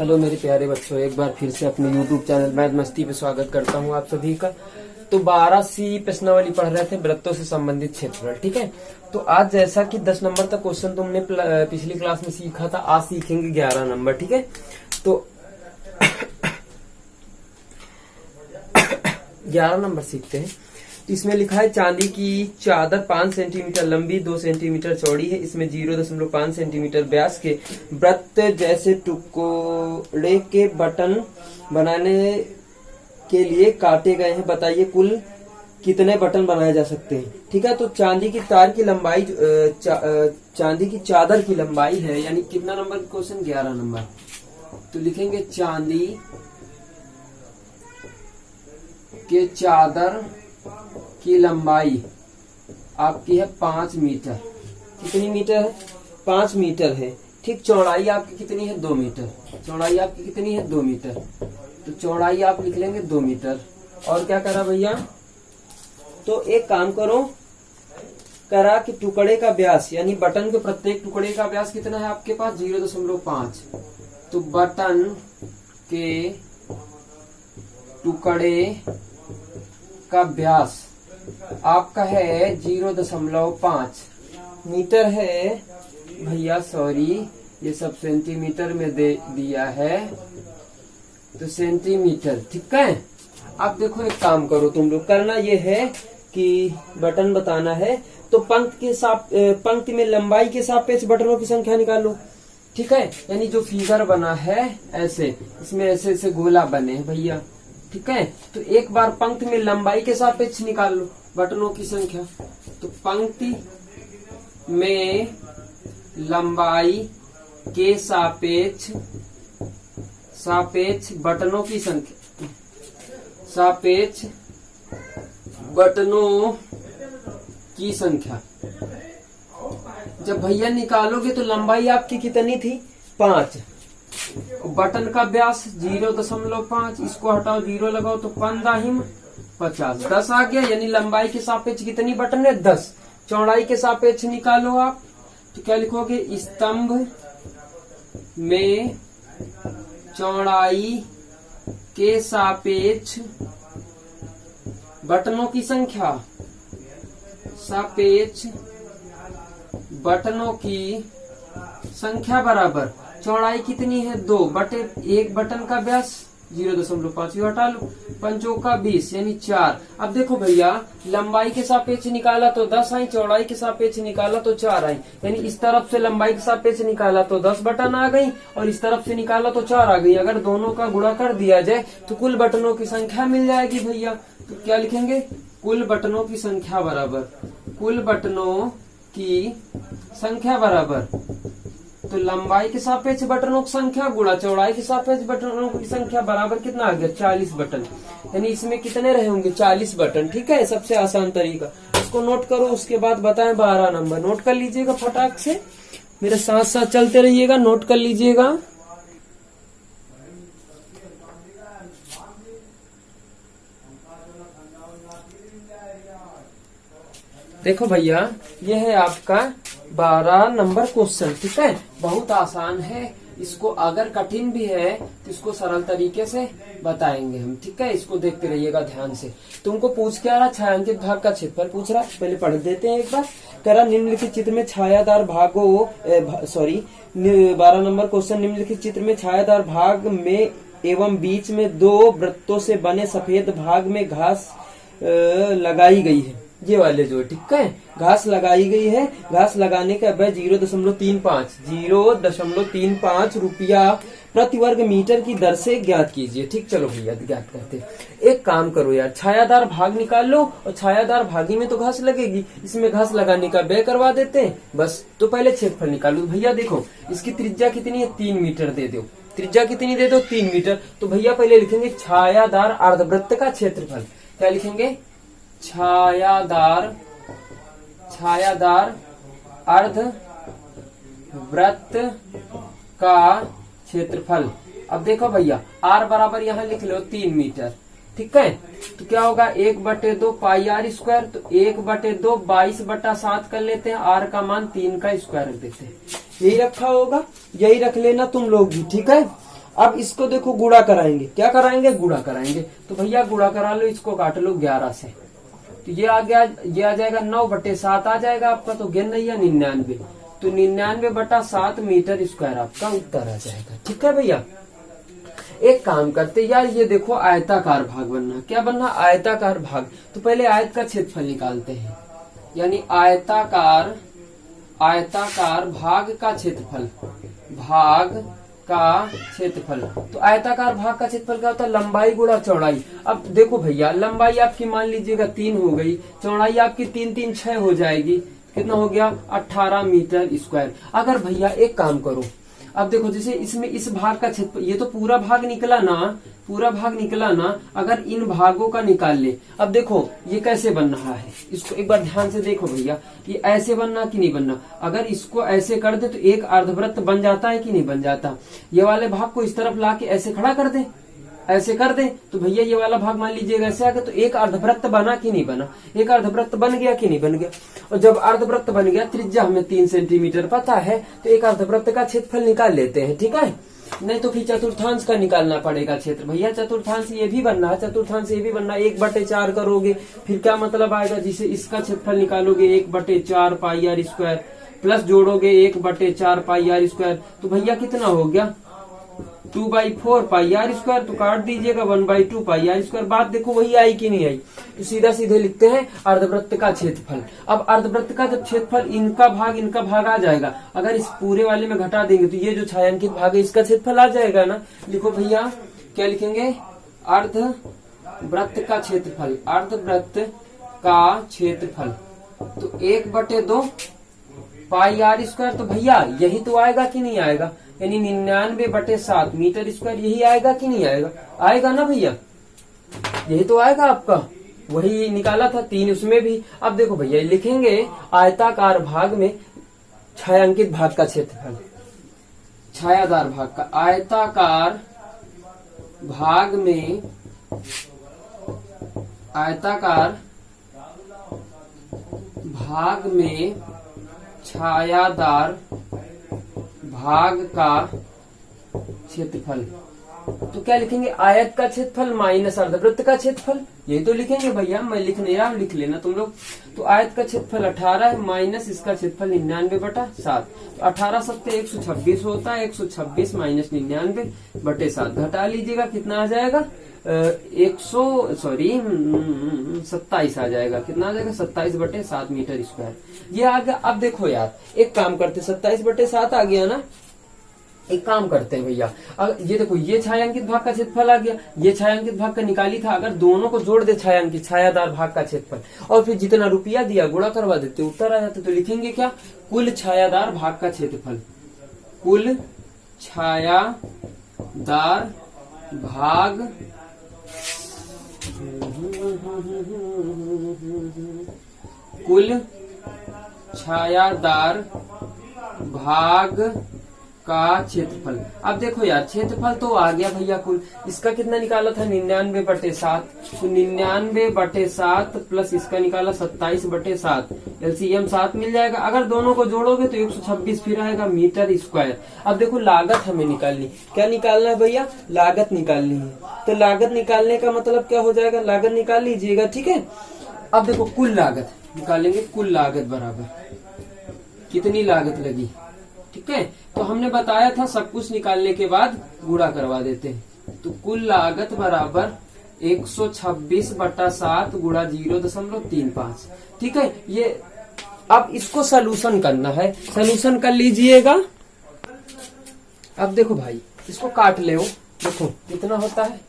Hello मेरे प्यारे बच्चों, एक बार फिर से अपने YouTube चैनल मैथ मस्ती पे स्वागत करता हूँ आप सभी का। तो 12C प्रश्नावली पढ़ रहे थे वृत्तों से संबंधित क्षेत्रफल। ठीक है, तो आज जैसा कि 10 नंबर तक क्वेश्चन तुमने पिछली क्लास में सीखा था, आज सीखेंगे 11 नंबर। ठीक है, तो 11 नंबर सीखते हैं। तो इसमें लिखा है चांदी की चादर 5 सेंटीमीटर लंबी 2 सेंटीमीटर चौड़ी है। इसमें 0.5 सेंटीमीटर व्यास के वृत्त जैसे टुकड़े के बटन बनाने के लिए काटे गए हैं। बताइए कुल कितने बटन बनाए जा सकते हैं। ठीक है, तो चांदी की तार की लंबाई चांदी की चादर की लंबाई है, यानी कितना नंबर क्वेश्चन 11 नंबर। तो लिखेंगे चांदी के चादर की लंबाई आपकी है 5 मीटर। कितनी मीटर है? 5 मीटर है। ठीक, चौड़ाई आपकी कितनी है? 2 मीटर। चौड़ाई आपकी कितनी है? 2 मीटर। तो चौड़ाई आप लिख लेंगे 2 मीटर। और क्या करा भैया? तो एक काम करो, करा कि टुकड़े का व्यास, यानी बटन के प्रत्येक टुकड़े का व्यास कितना है आपके पास? 0.5। तो बटन के टुकड़े का व्यास आपका है 0.5 मीटर है भैया। सॉरी, ये सब सेंटीमीटर में दे दिया है, तो सेंटीमीटर। ठीक है, अब देखो एक काम करो, तुम लोग करना ये है कि बटन बताना है, तो पंक्ति में लंबाई के सापेक्ष बटनों की संख्या निकालो। ठीक है, यानी जो फिगर बना है ऐसे, इसमें ऐसे ऐसे गोला बने हैं भैया। ठीक है, तो एक बार पंक्ति में लंबाई के सापेक्ष निकाल लो बटनों की संख्या। तो पंक्ति में लंबाई के सापेक्ष बटनों की संख्या, सापेक्ष बटनों की संख्या। जब भैया निकालोगे तो लंबाई आपकी कितनी थी? 5। बटन का व्यास 0.5, इसको हटाओ 0 लगाओ तो 15 50, 10 आ गया। यानी लंबाई के सापेक्ष कितनी बटन है? 10। चौड़ाई के सापेक्ष निकालो आप, तो क्या लिखोगे? स्तंभ में चौड़ाई के सापेक्ष बटनों की संख्या, सापेक्ष बटनों की संख्या बराबर चौड़ाई कितनी है? 2 बटे 1 बटन का व्यास 0.5 हटा लो, 5 का 20 यानी 4। अब देखो भैया, लंबाई के सापेक्ष निकाला तो 10 आई, चौड़ाई के सापेक्ष निकाला तो 4 आई। यानी इस तरफ से लंबाई के सापेक्ष निकाला तो 10 बटन आ गई, और इस तरफ से निकाला तो 4 आ गई। अगर दोनों का गुणा कर दिया जाए तो कुल बटनों की संख्या मिल जाएगी भैया। तो क्या लिखेंगे? कुल बटनों की संख्या बराबर, कुल बटनों की संख्या बराबर, तो लंबाई के सापेक्ष बटनों की संख्या गुणा चौड़ाई के सापेक्ष बटनों की संख्या बराबर कितना आ गया? 40 बटन। यानी इसमें कितने रहे होंगे? 40 बटन। ठीक है, सबसे आसान तरीका। इसको नोट करो, उसके बाद बताएं 12 नंबर। नोट कर लीजिएगा फटाक से, मेरे साथ साथ चलते रहिएगा, नोट कर लीजिएगा। देखो भैया, ये है आपका 12 नंबर क्वेश्चन। ठीक है, बहुत आसान है। इसको अगर कठिन भी है तो इसको सरल तरीके से बताएंगे हम। ठीक है, इसको देखते रहिएगा ध्यान से। तुमको पूछ क्या रहा? छायांकित भाग का क्षेत्रफल पूछ रहा। पहले पढ़ देते हैं एक बार। करा निम्नलिखित चित्र में छायादार भागों 12 नंबर क्वेश्चन। निम्नलिखित चित्र में छायादार भाग में एवं बीच में 2 वृत्तों से बने सफेद भाग में घास लगाई गई है। ये वाले जो, ठीक है, घास लगाई गई है। घास लगाने का व्यय 0.35 रुपया प्रति वर्ग मीटर की दर से ज्ञात कीजिए। ठीक, चलो भैया ज्ञात करते हैं। एक काम करो यार, छायादार भाग निकाल लो, और छायादार भागी में तो घास लगेगी, इसमें घास लगाने का व्यय करवा देते हैं बस। तो पहले क्षेत्रफल निकालो भैया। देखो इसकी त्रिज्या कितनी है? 3 मीटर दे दो। त्रिज्या कितनी दे दो? 3 मीटर। तो भैया पहले लिखेंगे छायादार अर्धवृत्त का क्षेत्रफल। क्या लिखेंगे? छायादार अर्धवृत्त का क्षेत्रफल। अब देखो भैया, r बराबर यहाँ लिख लो 3 मीटर। ठीक है, तो क्या होगा? 1/2 पाई r स्क्वायर। तो 1/2 22/7 कर लेते हैं। r का मान 3 का स्क्वायर रख देते हैं। यही रखा होगा, यही रख लेना तुम लोग भी। ठीक है, अब इसको देखो गुणा कराएंगे, क्या कराएंगे, गुणा कराएंगे। तो भैया गुणा करा लो, इसको काट लो 11 से, तो ये आ गया, ये आ जाएगा 9/7 आ जाएगा आपका। तो गेन नहीं है 99, तो 99/7 मीटर स्क्वायर आपका उत्तर आ जाएगा। ठीक है भैया, एक काम करते यार, ये देखो आयताकार भाग बनना, क्या बनना, आयताकार भाग। तो पहले आयत का क्षेत्रफल निकालते हैं, यानी आयताकार भाग का क्षेत्रफल, भाग का क्षेत्रफल। तो आयताकार भाग का क्षेत्रफल क्या होता है, लंबाई गुणा चौड़ाई। अब देखो भैया, लंबाई आपकी मान लीजिएगा 3 हो गई, चौड़ाई आपकी 3 3 6 हो जाएगी, कितना हो गया 18 मीटर स्क्वायर। अगर भैया एक काम करो, अब देखो जैसे इसमें इस भाग का क्षेत्रफल, ये तो पूरा भाग निकला ना, पूरा भाग निकला ना, अगर इन भागों का निकाल ले। अब देखो ये कैसे बन रहा है, इसको एक बार ध्यान से देखो भैया, ये ऐसे बनना कि नहीं बनना। अगर इसको ऐसे कर दे तो एक अर्धवृत्त बन जाता है कि नहीं बन जाता। ये वाले भाग को इस तरफ लाके ऐसे खड़ा कर दे, ऐसे कर दे, तो भैया ये वाला भाग मान लीजिएगा ऐसे आ गया, तो एक अर्धवृत्त बना कि नहीं बना, एक अर्धवृत्त बन गया कि नहीं बन गया। और जब अर्धवृत्त बन गया, त्रिज्या हमें 3 सेंटीमीटर पता है, तो एक अर्धवृत्त का क्षेत्रफल निकाल लेते हैं। ठीक है, नहीं तो फिर चतुर्थांश का निकालना पड़ेगा क्षेत्र। भैया चतुर्थांश ये भी बनना है, चतुर्थांश ये भी बनना, 1/4 करोगे, फिर क्या मतलब आएगा, जिसे इसका क्षेत्रफल निकालोगे 1/4 पाई आर स्क्वायर, प्लस जोड़ोगे 1/4 पाई आर स्क्वायर, तो भैया कितना हो गया 2/4 पाई आर स्क्वायर। तो काट दीजिएगा 1/2 पाई आर स्क्वायर। बात देखो वही आई कि नहीं आई, तो सीधा सीधे लिखते हैं अर्धवृत्त का क्षेत्रफल। अब अर्धवृत्त का जब क्षेत्रफल इनका भाग आ जाएगा, अगर इस पूरे वाले में घटा देंगे तो ये जो छायांकित भाग है इसका क्षेत्रफल आ जाएगा ना। लिखो भैया, क्या लिखेंगे, अर्धवृत्त का क्षेत्रफल, अर्धवृत्त का क्षेत्रफल। तो 1/2 पाई आर स्क्वायर। तो भैया यही तो आएगा कि नहीं आएगा, यानी 99/7 मीटर स्क्वायर, यही आएगा कि नहीं आएगा, आएगा ना भैया, यही तो आएगा आपका, वही निकाला था 3 उसमें भी। अब देखो भैया लिखेंगे आयताकार भाग में छायांकित भाग का क्षेत्रफल, छायादार भाग का, आयताकार भाग में, आयताकार भाग में छायादार भाग का क्षेत्रफल। तो क्या लिखेंगे, आयत का क्षेत्रफल माइनस अर्धवृत्त का क्षेत्रफल, यही तो लिखेंगे भैया, मैं लिख नहीं रहा, लिख लेना तुम लोग। तो आयत का क्षेत्रफल 18 है, माइनस इसका क्षेत्रफल 99/7। तो 18 सत्ते 126 होता है, 126 माइनस 99/7 घटा लीजिएगा, कितना आ जाएगा 27 आ जाएगा, कितना आ जाएगा 27/7 मीटर स्क्वायर, ये आ गया। अब देखो यार, एक काम करते, 27/7 आ गया ना, एक काम करते हैं भैया, ये देखो ये छायांकित भाग का क्षेत्रफल आ गया, ये छायांकित भाग का निकाली था, अगर दोनों को जोड़ दे छायांकित छायादार भाग का क्षेत्रफल, और फिर जितना रुपया दिया गुणा करवा देते, उत्तर आ जाते। तो लिखेंगे क्या, कुल छायादार भाग का क्षेत्रफल, कुल छायादार भाग, कुल छायादार भाग का क्षेत्रफल। अब देखो यार, क्षेत्रफल तो आ गया भैया कुल, इसका कितना निकाला था 99/7, तो 99/7 प्लस इसका निकाला 27/7, एलसीएम 7 मिल जाएगा। अगर दोनों को जोड़ोगे तो 126 फिर आएगा मीटर स्क्वायर। अब देखो लागत हमें निकालनी, क्या निकालना है भैया, लागत निकालनी है। तो लागत निकालने का मतलब क्या हो जाएगा, लागत निकाल लीजिएगा, ठीक है। अब देखो कुल लागत निकालेंगे, कुल लागत बराबर कितनी लागत लगी, ठीक है। तो हमने बताया था सब कुछ निकालने के बाद गुणा करवा देते हैं, तो कुल लागत बराबर 126/7 गुणा 0.35, ठीक है। ये अब इसको सलूशन करना है, सलूशन कर लीजिएगा। अब देखो भाई, इसको काट ले, देखो कितना होता है,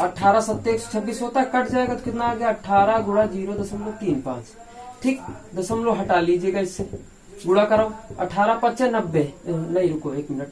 18 सत्ते 126 होता है, कट जाएगा तो कितना आ गया 18 गुणा 0.35, ठीक। दशमलव हटा लीजिएगा, इससे गुणा करो, 18 5 90, नहीं रुको 1 मिनट,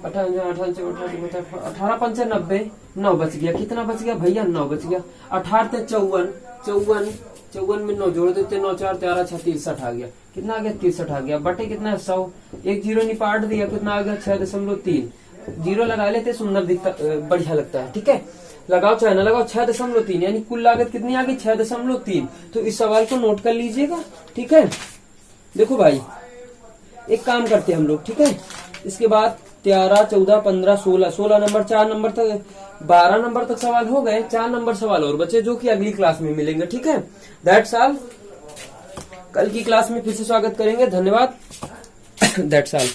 18 5 90, 9 बच गया, कितना बच गया भैया 9 बच गया। 18 54 में 9 जोड़ देते, 9 4 13 6 63 आ गया, कितना आ गया 63 आ गया, बटे कितना 100, एक जीरो निपाट दिया, कितना आ गया 6.3, जीरो लगा लेते, सुंदर दिखता, बढ़िया लगता है, ठीक है। लगाओ चाहे ना लगाओ, 6.3, यानी कुल लागत कितनी आ गई 6.3। तो इस सवाल को नोट कर लीजिएगा, ठीक है। देखो भाई, एक काम करते हैं हम लोग, ठीक है। इसके बाद 13, 14, 15, 16, 16 नंबर, 4 नंबर तक, 12 नंबर तक सवाल हो गए। 4 नंबर सवाल और बचे जो कि अगली क्लास में मिलेंगे। ठीक है, दैट्स ऑल। कल की क्लास में फिर से स्वागत करेंगे। धन्यवाद। That's all.